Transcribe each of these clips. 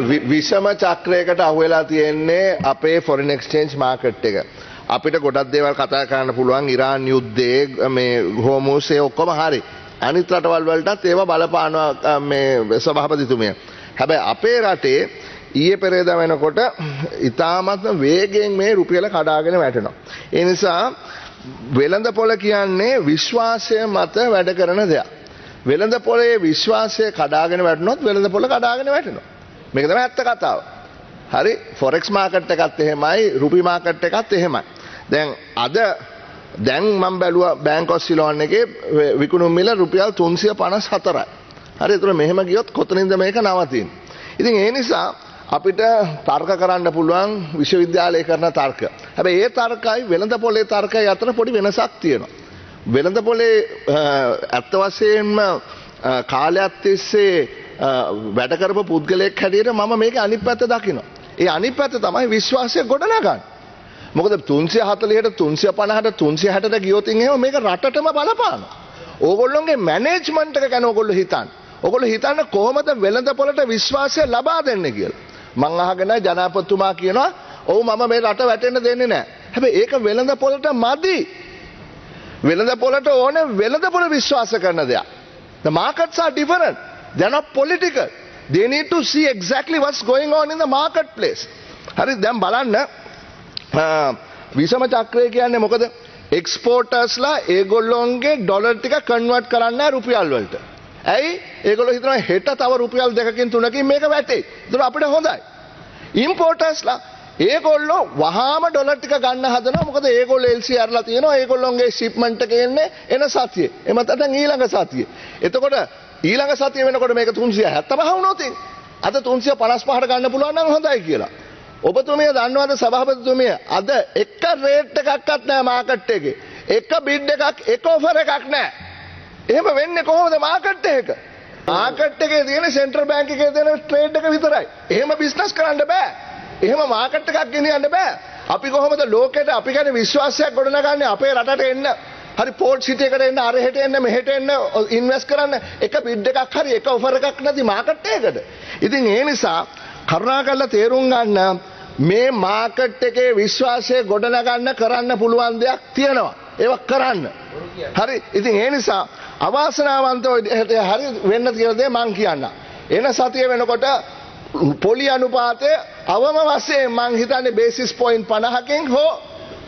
විෂම චක්‍රයකට අහු වෙලා තියෙන්නේ අපේ ෆොරින් එක්ස්චේන්ජ් මාකට් එක. අපිට ගොඩක් දේවල් කතා කරන්න පුළුවන් ඉරාන් යුද්ධයේ මේ හෝමූස් ඒ ඔක්කොම හරි. අනිත් රටවල් වලටත් ඒවා බලපානවා මේ සභාපතිතුමිය. හැබැයි අපේ රටේ ඊයේ පෙරේදා වෙනකොට ඉතාමත්ම වේගයෙන් මේ රුපියල කඩාගෙන වැටෙනවා. ඒ නිසා වෙළඳපොළ කියන්නේ විශ්වාසය මත වැඩ කරන දෙයක්. වෙළඳපොළේ විශ්වාසය කඩාගෙන වැටුනොත් වෙළඳපොළ කඩාගෙන වැටෙනවා. මේක තමයි ඇත්ත කතාව. හරි ෆොරෙක්ස් මාකට් එකත් එහෙමයි රුපි මාකට් එකත් එහෙමයි. දැන් මම බැලුවා බැංක් ඔෆ් සිලෝන් එකේ විකුණුම් මිල රුපියල් 354යි. හරි ඒතර මෙහෙම ගියොත් කොතනින්ද මේක නවතින්නේ? ඉතින් ඒ නිසා අපිට තර්ක කරන්න පුළුවන් විශ්වවිද්‍යාලයේ කරන තර්ක. හැබැයි ඒ තර්කයි වෙළඳපොලේ තර්කයි අතර පොඩි වෙනසක් තියෙනවා. වෙළඳපොලේ ඇත්ත වශයෙන්ම කාලයක් තිස්සේ වැඩ කරපු පුද්ගලයෙක් හැටියට මම මේකේ අනිත් පැත්ත දකිනවා. ඒ අනිත් පැත්ත තමයි විශ්වාසය ගොඩනගන්නේ. මොකද 340ට 350ට 360ට ගියොත් එහෙම මේක රටටම බලපානවා. ඕගොල්ලෝගේ මැනේජ්මන්ට් එක ගැන ඕගොල්ලෝ හිතන්නේ. ඔගොල්ලෝ හිතන්නේ කොහොමද වෙළඳපොළට විශ්වාසය ලබා දෙන්නේ කියලා. මං අහගෙන ජනාධිපතිතුමා කියනවා ඔව් මම මේ රට වැටෙන්න දෙන්නේ නැහැ. හැබැයි ඒක වෙළඳපොළට මදි. වෙළඳපොළට ඕනේ වෙළඳපොළ විශ්වාස කරන දෙයක්. The markets are different. They are not political. They need to see exactly what's going on in the marketplace. හරි දැන් බලන්න විෂම චක්‍රය කියන්නේ මොකද? එක්ස්පෝර්ටර්ස්ලා ඒගොල්ලෝන්ගේ ඩොලර් ටික කන්වර්ට් කරන්න රුපියල් වලට. ඇයි ඒගොල්ලෝ හිතනවා හෙට තව රුපියල් 2කින් 3කින් මේක වැටේ. ඒක අපිට හොඳයි. ඉම්පෝර්ටර්ස්ලා ඒගොල්ලෝ වහාම ඩොලර් ටික ගන්න හදනවා. මොකද ඒගොල්ලෝ LCRලා තියෙනවා. ඒගොල්ලෝගේ ෂිප්මන්ට් එක එන්නේ එන සතියේ. එමත් නැත්නම් ඊළඟ සතියේ. එතකොට ඊළඟ සතිය වෙනකොට මේක 375 වුණොත් අද 355ට ගන්න පුළුවන් නම් හොඳයි කියලා. ඔබතුමිය දන්නවද සභාපතිතුමිය අද එක රේට් එකක්වත් නැහැ මාකට් එකේ. එක බිඩ් එකක් එක ඔෆර් එකක් නැහැ. එහෙම වෙන්නේ කොහොමද මාකට් එක? මාකට් එකේ තියෙන සෙන්ට්‍රල් බැංක් එකේ තියෙන ට්‍රේඩ් එක විතරයි. එහෙම බිස්නස් කරන්න බෑ. එහෙම මාකට් එකක් ගෙනියන්න බෑ. අපි කොහොමද ලෝකෙට අපි ගැන විශ්වාසයක් ගොඩනගන්නේ අපේ රටට එන්න? හරි පෝර්ට් සිටි එකට එන්න අරහෙට එන්න මෙහෙට එන්න ඉන්වෙස්ට් කරන්න එක බිඩ් එකක් හරි එක ඔෆර් එකක් නැති මාකට් එකකට. ඉතින් ඒ නිසා කරුණාකරලා තේරුම් ගන්න මේ මාකට් එකේ විශ්වාසය ගොඩනගන්න කරන්න පුළුවන් දෙයක් තියෙනවා. ඒක කරන්න. හරි ඉතින් ඒ නිසා අවාසනාවන්තව හරි වෙන්න තියෙන දේ මං කියන්න. එන සතිය වෙනකොට පොලි අනුපාතය අවම වශයෙන් මං හිතන්නේ බේසිස් පොයින්ට් 50කින් හෝ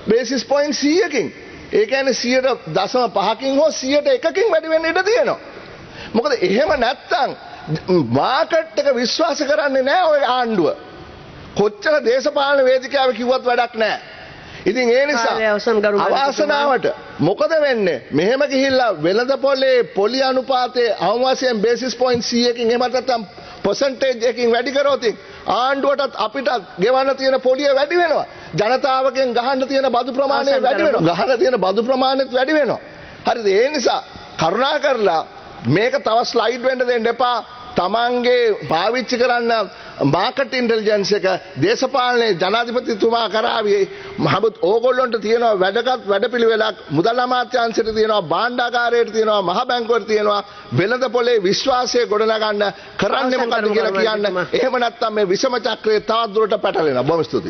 බේසිස් පොයින්ට් 100කින්. ඒ කියන්නේ 100.5කින් හෝ 101කින් වැඩි වෙන්න ඉඩ තියෙනවා. මොකද එහෙම නැත්තම් මාකට් එක විශ්වාස කරන්නේ නැහැ ඔය ආණ්ඩුව. කොච්චර දේශපාලන වේදිකාවේ කිව්වත් වැඩක් නැහැ. ඉතින් ඒ නිසා අවාසනාවට මොකද වෙන්නේ? මෙහෙම ගිහිල්ලා වෙළඳපොලේ පොලි අනුපාතයේ අවම වශයෙන් බේසිස් පොයින්ට් 100කින් එහෙම නැත්නම් පර්සන්ටේජ් එකකින් වැඩි කරොත් ආණ්ඩුවටත් අපිටත් ගෙවන්න තියෙන පොලිය වැඩි වෙනවා. ජනතාවගෙන් ගහන්න තියෙන බදු ප්‍රමාණය වැඩි වෙනවා. ගහන්න තියෙන බදු ප්‍රමාණයත් වැඩි වෙනවා. හරිද? ඒ නිසා කරුණාකරලා මේක තව ස්ලයිඩ් වෙන්න දෙන්න එපා. තමන්ගේ පාවිච්චි කරන්න මාකට් ඉන්ටෙලිජන්ස් එක දේශපාලනයේ ජනාධිපතිතුමා කරාවේ. මහබත් ඕගොල්ලන්ට තියෙනවා වැඩගත් වැඩපිළිවෙලක්. මුදල් අමාත්‍යාංශයට තියෙනවා, භාණ්ඩාගාරයට තියෙනවා, මහ බැංකුවට තියෙනවා. වෙළඳපොලේ විශ්වාසය ගොඩනගන්න කරන්නේ මොකද්ද කියලා කියන්න. එහෙම නැත්නම් මේ විෂම චක්‍රය තවත් දුරට පැටලෙනවා. බොහොම ස්තුතියි.